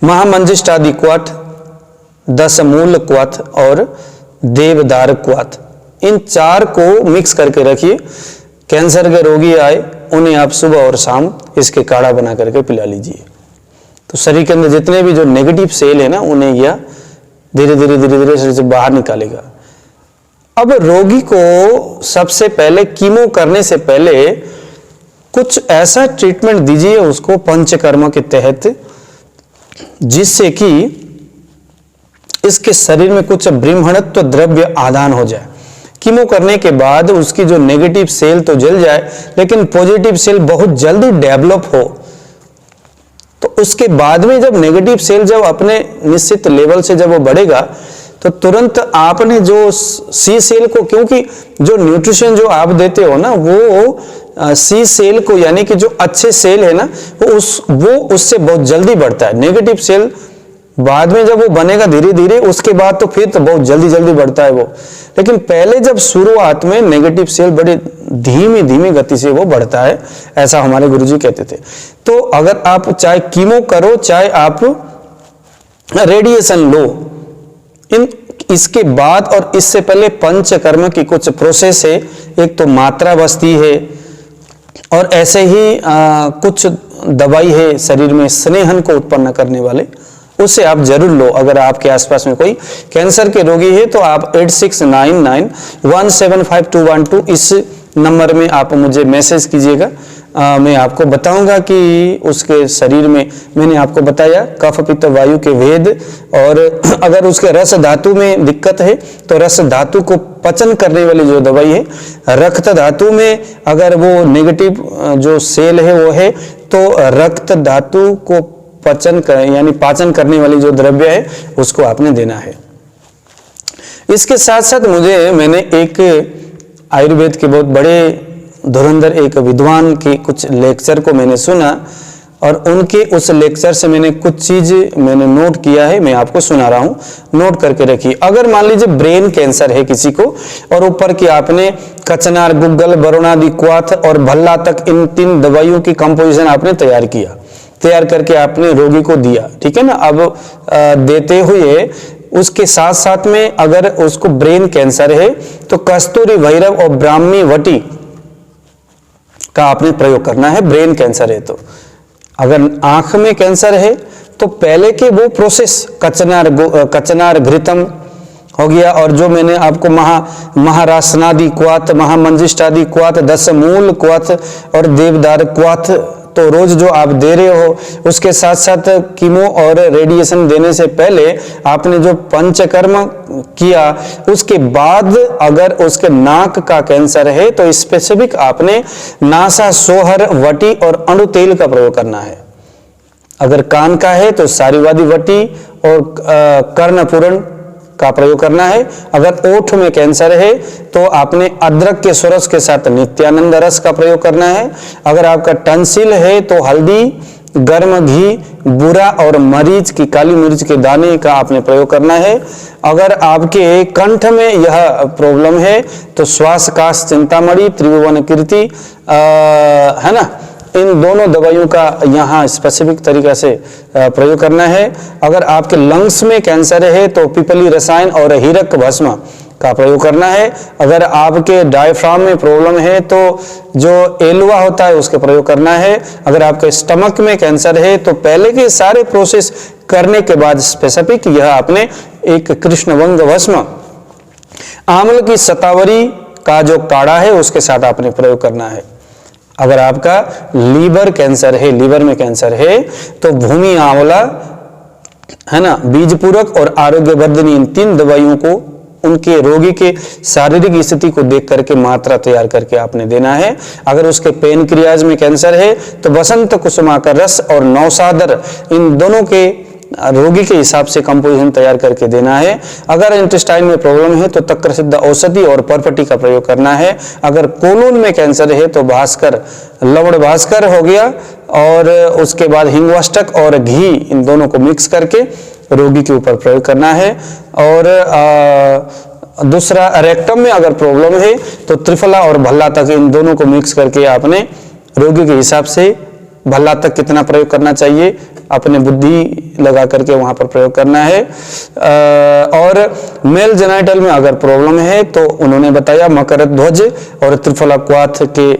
महामंजिष्ठादि क्वाथ, 10 मूल क्वाथ और देवदार क्वाथ, इन 4 को मिक्स करके रखिए। कैंसर के रोगी आए उन्हें आप सुबह और शाम इसके काढ़ा बना करके पिला लीजिए, तो शरीर के अंदर जितने भी जो नेगेटिव सेल है ना, उन्हें यह धीरे धीरे शरीर से बाहर निकालेगा। अब रोगी को सबसे पहले कीमो करने से पहले कुछ ऐसा ट्रीटमेंट दीजिए उसको पंचकर्म के तहत, जिससे कि इसके शरीर में कुछ ब्रह्मणत्व द्रव्य आदान हो जाए। कीमो करने के बाद उसकी जो नेगेटिव सेल तो जल जाए, लेकिन पॉजिटिव सेल बहुत जल्दी डेवलप हो। तो उसके बाद में जब नेगेटिव सेल जब अपने निश्चित लेवल से जब वो बढ़ेगा, तो तुरंत आपने जो सी सेल को, क्योंकि जो न्यूट्रिशन जो आप देते हो ना, वो सी सेल को, यानी कि जो अच्छे सेल है ना, वो उससे बहुत जल्दी बढ़ता है। नेगेटिव सेल बाद में जब वो बनेगा धीरे धीरे, उसके बाद तो फिर तो बहुत जल्दी जल्दी बढ़ता है वो। लेकिन पहले जब शुरुआत में नेगेटिव सेल बड़े धीमी धीमी गति से वो बढ़ता है, ऐसा हमारे गुरुजी कहते थे। तो अगर आप चाहे कीमो करो, चाहे आप रेडिएशन लो, इसके बाद और इससे पहले पंचकर्म की कुछ प्रोसेस है। एक तो मात्रा बस्ती है, और ऐसे ही कुछ दवाई है शरीर में स्नेहन को उत्पन्न करने वाले, उसे आप जरूर लो। अगर आपके आसपास में कोई कैंसर के रोगी है तो आप 8699175212 इस नंबर में आप मुझे मैसेज कीजिएगा। मैं आपको बताऊंगा कि उसके शरीर में, मैंने आपको बताया कफ पित्त वायु के भेद, और अगर उसके रस धातु में दिक्कत है तो रस धातु को पचन करने वाली जो दवाई है, रक्त धातु में अगर वो नेगेटिव जो सेल है वो है तो रक्त धातु को पचन कर यानी पाचन करने वाली जो द्रव्य है उसको आपने देना है। इसके साथ साथ मैंने एक आयुर्वेद के बहुत बड़े धुरंधर एक विद्वान के कुछ लेक्चर को मैंने सुना, और उनके उस लेक्चर से मैंने कुछ चीज मैंने नोट किया है, मैं आपको सुना रहा हूं, नोट करके रखिए। अगर मान लीजिए ब्रेन कैंसर है किसी को, और ऊपर की आपने कचनार, गुग्गल, वरुणादि, क्वाथ और भल्ला तक इन 3 दवाइयों की कंपोजिशन आपने तैयार करके आपने रोगी को दिया, ठीक है ना। अब देते हुए उसके साथ साथ में अगर उसको ब्रेन कैंसर है तो कस्तूरी भैरव और ब्राह्मी वटी का आपने प्रयोग करना है। ब्रेन कैंसर है तो, अगर आंख में कैंसर है तो पहले के वो प्रोसेस कचनार घृतम हो गया, और जो मैंने आपको महारासनादि क्वाथ, महामंजिष्टादि क्वाथ, 10 मूल क्वाथ और देवदार क्वाथ, तो रोज जो आप दे रहे हो, उसके साथ साथ कीमो और रेडिएशन देने से पहले आपने जो पंचकर्म किया, उसके बाद अगर उसके नाक का कैंसर है तो स्पेसिफिक आपने नासा, सोहर, वटी और अणु तेल का प्रयोग करना है। अगर कान का है तो सारीवादी वटी और कर्णपूरण का प्रयोग करना है। अगर ओठ में कैंसर है तो आपने अदरक के सुरस के साथ नित्यानंद रस का प्रयोग करना है। अगर आपका टंसिल है तो हल्दी, गर्म घी, बूरा और मरीच की, काली मिर्च के दाने का आपने प्रयोग करना है। अगर आपके कंठ में यह प्रॉब्लम है तो श्वास काश चिंतामणि, त्रिभुवन कीर्ति है ना, इन दोनों दवाइयों का यहाँ स्पेसिफिक तरीका से प्रयोग करना है। अगर आपके लंग्स में कैंसर है तो पिपली रसायन और हीरक भस्म का प्रयोग करना है। अगर आपके डायफ्राम में प्रॉब्लम है तो जो एलुआ होता है उसका प्रयोग करना है। अगर आपके स्टमक में कैंसर है तो पहले के सारे प्रोसेस करने के बाद स्पेसिफिक यह आपने एक कृष्णवंग भस्म, आंवल की शतावरी का जो काढ़ा है उसके साथ आपने प्रयोग करना है। अगर आपका लीवर कैंसर है, लीवर में कैंसर है तो भूमि आंवला है ना, बीज पूरक और आरोग्य वर्धनी, इन 3 दवाइयों को उनके रोगी के शारीरिक स्थिति को देख करके मात्रा तैयार करके आपने देना है। अगर उसके पेनक्रियाज में कैंसर है तो बसंत कुसुमा का रस और नौसादर, इन दोनों के रोगी के हिसाब से कंपोजिशन तैयार करके देना है। अगर इंटेस्टाइन में प्रॉब्लम है तो तक्र सिद्ध औषधि और परपटी का प्रयोग करना है। अगर कोलून में कैंसर है तो भास्कर, लवण भास्कर हो गया, और उसके बाद हिंगवाष्टक और घी, इन दोनों को मिक्स करके रोगी के ऊपर प्रयोग करना है। और दूसरा, रेक्टम में अगर प्रॉब्लम है तो त्रिफला और भल्ला तक, इन दोनों को मिक्स करके आपने रोगी के हिसाब से भल्ला तक कितना प्रयोग करना चाहिए अपने बुद्धि लगा करके वहां पर प्रयोग करना है। और मेल जेनाइटल में अगर प्रॉब्लम है तो उन्होंने बताया मकर ध्वज और त्रिफला क्वाथ के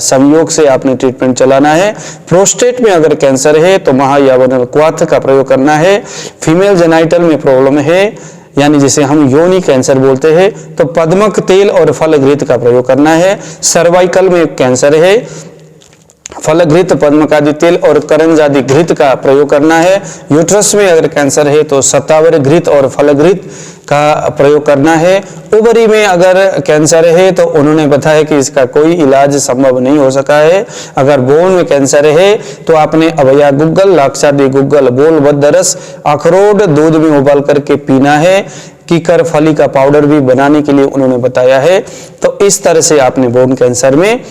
संयोग से आपने ट्रीटमेंट चलाना है। प्रोस्टेट में अगर कैंसर है तो महायावनल क्वाथ का प्रयोग करना है। फीमेल जेनाइटल में प्रॉब्लम है, यानी जिसे हम योनि कैंसर बोलते हैं, तो पद्मक तेल और फलघृत का प्रयोग करना है। सर्वाइकल में कैंसर है, फलघृत, पद्मकादि तेल और करंजादि घृत का प्रयोग करना है। यूट्रस में अगर कैंसर है तो शतावर घृत और फलघृत का प्रयोग करना है। ओवरी में अगर कैंसर है तो उन्होंने बताया कि इसका कोई इलाज संभव नहीं हो सका है। अगर बोन में कैंसर है तो आपने अभया गुग्गल, लाक्षादि गुग्गल, बोल बद्दरस, अखरोट दूध में उबाल करके पीना है। कीकर फली का पाउडर भी बनाने के लिए उन्होंने बताया है। तो इस तरह से आपने बोन कैंसर में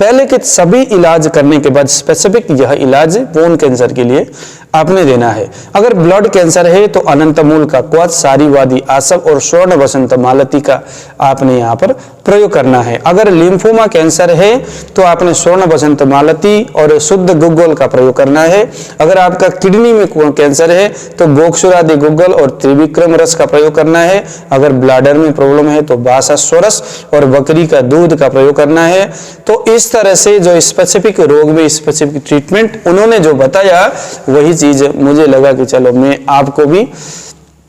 पहले के सभी इलाज करने के बाद स्पेसिफिक यह इलाज बोन कैंसर के लिए आपने देना है। अगर ब्लड कैंसर है तो अनंतमूल का क्वाथ, सारीवादी आसव और स्वर्ण बसंत मालती का आपने यहाँ पर प्रयोग करना है। अगर लिम्फोमा कैंसर है तो आपने स्वर्ण बसंत मालती और शुद्ध गुग्गल का प्रयोग करना है। अगर आपका किडनी में कैंसर है तो बोक्सुरादि गुग्गल और त्रिविक्रम रस का प्रयोग करना है। अगर ब्लाडर में प्रॉब्लम है तो बासास्वरस और बकरी का दूध का प्रयोग करना है। तो इस तरह से जो स्पेसिफिक रोग में स्पेसिफिक ट्रीटमेंट उन्होंने जो बताया वही चीज मुझे लगा कि चलो मैं आपको भी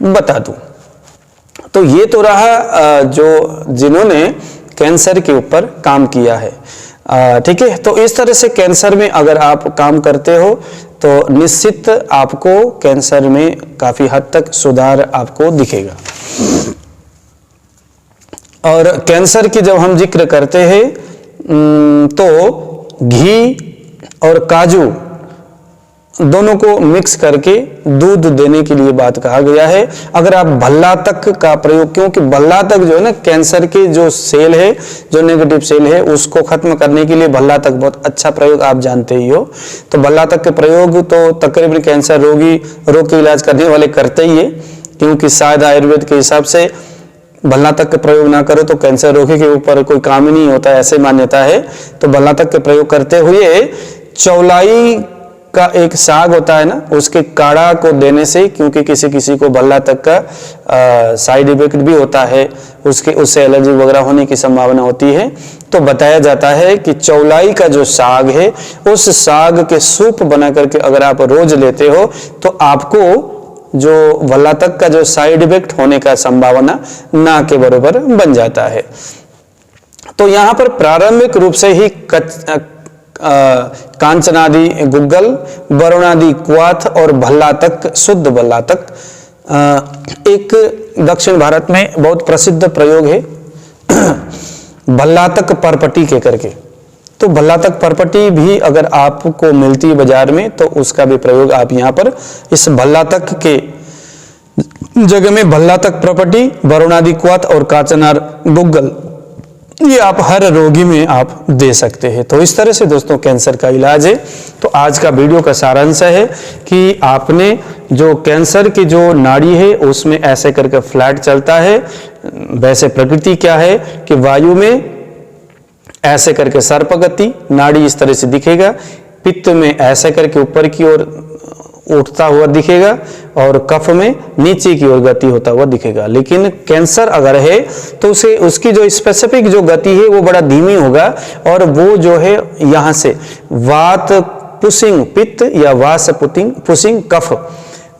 बता दूं। तो ये तो रहा जो जिन्होंने कैंसर के ऊपर काम किया है, ठीक है। तो इस तरह से कैंसर में अगर आप काम करते हो तो निश्चित आपको कैंसर में काफी हद तक सुधार आपको दिखेगा। और कैंसर की जब हम जिक्र करते हैं तो घी और काजू दोनों को मिक्स करके दूध देने के लिए बात कहा गया है। अगर आप भल्लातक का प्रयोग, क्योंकि भल्लातक जो है ना कैंसर के जो सेल है, जो नेगेटिव सेल है उसको खत्म करने के लिए भल्लातक बहुत अच्छा प्रयोग आप जानते ही हो। तो भल्लातक के प्रयोग तो तकरीबन कैंसर रोग के इलाज करने वाले करते ही है, क्योंकि शायद आयुर्वेद के हिसाब से भल्लातक के प्रयोग ना करो तो कैंसर रोगी के ऊपर कोई काम ही नहीं होता, ऐसे मान्यता है। तो भल्लातक के प्रयोग करते हुए चौलाई का एक साग होता है ना, उसके काढ़ा को देने से, क्योंकि किसी किसी को भल्लातक का साइड इफेक्ट भी होता है, उससे एलर्जी वगैरह होने की संभावना होती है। तो बताया जाता है कि चौलाई का जो साग है उस साग के सूप बना करके अगर आप रोज लेते हो तो आपको जो भल्लातक का जो साइड इफेक्ट होने का संभावना ना के बराबर बन जाता है। तो यहाँ पर प्रारंभिक रूप से ही कांचनादि गुग्गल, वरुणादि क्वाथ और भल्लातक, शुद्ध भल्लातक एक दक्षिण भारत में बहुत प्रसिद्ध प्रयोग है भल्लातक परपटी के करके। तो भल्लातक परपटी भी अगर आपको मिलती है बाजार में तो उसका भी प्रयोग आप यहाँ पर इस भल्लातक के जगह में भल्लातक परपटी, वरुणादि क्वाथ और काचनार गुग्गल ये आप हर रोगी में आप दे सकते हैं। तो इस तरह से दोस्तों कैंसर का इलाज है। तो आज का वीडियो का सारांश है कि आपने जो कैंसर की जो नाड़ी है उसमें ऐसे करके फ्लैट चलता है। वैसे प्रकृति क्या है कि वायु में ऐसे करके सर्पगति, नाड़ी इस तरह से दिखेगा, पित्त में ऐसे करके ऊपर की ओर उठता हुआ दिखेगा और कफ में नीचे की ओर गति होता हुआ दिखेगा। लेकिन कैंसर अगर है तो उसे उसकी जो स्पेसिफिक जो गति है वो बड़ा धीमी होगा और वो जो है यहाँ से वात पुशिंग पित्त या वास पुशिंग कफ,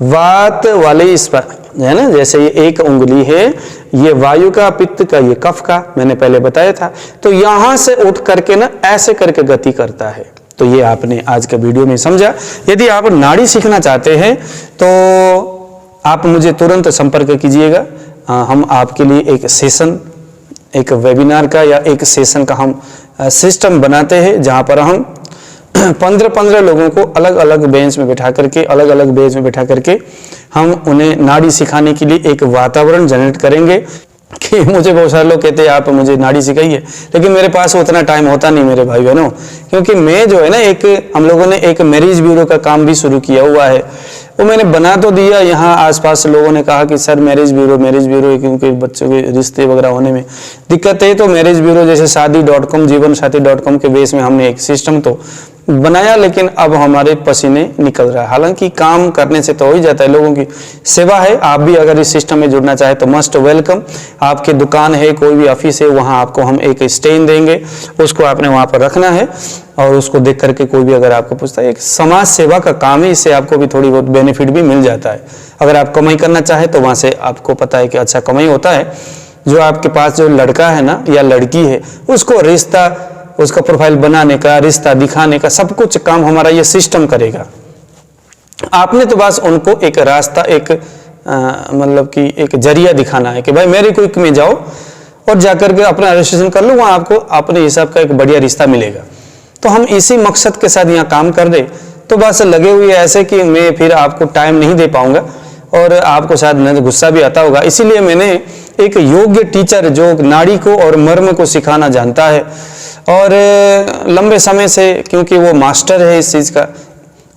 वात वाले इस पर है ना, जैसे ये एक उंगली है, ये वायु का, पित्त का, ये कफ का, मैंने पहले बताया था। तो यहां से उठ करके ना ऐसे करके गति करता है। तो ये आपने आज के वीडियो में समझा। यदि आप नाड़ी सीखना चाहते हैं तो आप मुझे तुरंत संपर्क कीजिएगा। हम आपके लिए एक सेशन, एक वेबिनार का या एक सेशन का हम सिस्टम बनाते हैं जहां पर हम 15-15 लोगों को अलग अलग बेंच में बैठा करके हम उन्हें नाड़ी सिखाने के लिए एक वातावरण जनरेट करेंगे। कि मुझे बहुत सारे लोग कहते हैं आप मुझे नाड़ी सिखाइए, लेकिन मेरे पास उतना टाइम होता नहीं मेरे भाई बहनों, क्योंकि मैं जो है ना हम लोगों ने एक मैरिज ब्यूरो का काम भी शुरू किया हुआ है। वो मैंने बना तो दिया, यहाँ आसपास लोगों ने कहा कि सर मैरिज ब्यूरो क्योंकि बच्चों के रिश्ते वगैरह होने में दिक्कत है, तो मैरिज ब्यूरो जैसे शादी.com, जीवनसाथी.com के बेस में हमने एक सिस्टम तो बनाया, लेकिन अब हमारे पसीने निकल रहा है। हालांकि काम करने से तो हो ही जाता है, लोगों की सेवा है। आप भी अगर इस सिस्टम में जुड़ना चाहे तो मस्ट वेलकम। आपकी दुकान है, कोई भी ऑफिस है, वहां आपको हम एक स्टेन देंगे, उसको आपने वहां पर रखना है और उसको देख करके कोई भी अगर आपको पूछता है, एक समाज सेवा का काम है, इससे आपको भी थोड़ी बहुत बेनिफिट भी मिल जाता है। अगर आप कमाई करना चाहे तो वहां से आपको पता है कि अच्छा कमाई होता है। जो आपके पास जो लड़का है ना या लड़की है, उसको रिश्ता, उसका प्रोफाइल बनाने का, रिश्ता दिखाने का सब कुछ काम हमारा ये सिस्टम करेगा। आपने तो बस उनको एक रास्ता, एक मतलब कि एक जरिया दिखाना है कि भाई मेरे क्विक में जाओ और जाकर के अपना रजिस्ट्रेशन कर लो, वहां आपको अपने हिसाब का एक बढ़िया रिश्ता मिलेगा। तो हम इसी मकसद के साथ यहाँ काम कर रहे, तो बस लगे हुए ऐसे कि मैं फिर आपको टाइम नहीं दे पाऊंगा और आपको शायद गुस्सा भी आता होगा। इसीलिए मैंने एक योग्य टीचर जो नाड़ी को और मर्म को सिखाना जानता है और लंबे समय से, क्योंकि वो मास्टर है इस चीज का,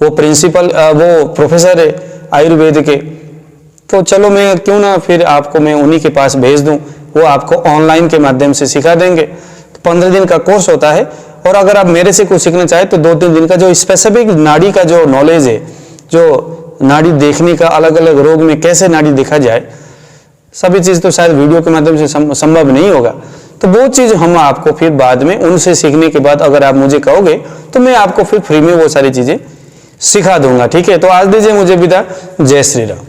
वो प्रिंसिपल वो प्रोफेसर है आयुर्वेद के, तो चलो मैं क्यों ना फिर आपको मैं उन्हीं के पास भेज दूं, वो आपको ऑनलाइन के माध्यम से सिखा देंगे। 15 दिन का कोर्स होता है, और अगर आप मेरे से कुछ सीखना चाहें तो 2-3 दिन का जो स्पेसिफिक नाड़ी का जो नॉलेज है, जो नाड़ी देखने का, अलग अलग रोग में कैसे नाड़ी देखा जाए, सभी चीज़ तो शायद वीडियो के माध्यम से संभव नहीं होगा। तो वो चीज़ हम आपको फिर बाद में उनसे सीखने के बाद अगर आप मुझे कहोगे तो मैं आपको फिर फ्री में वो सारी चीज़ें सिखा दूंगा। ठीक है, तो आज दीजिए मुझे विदा। जय श्री राम।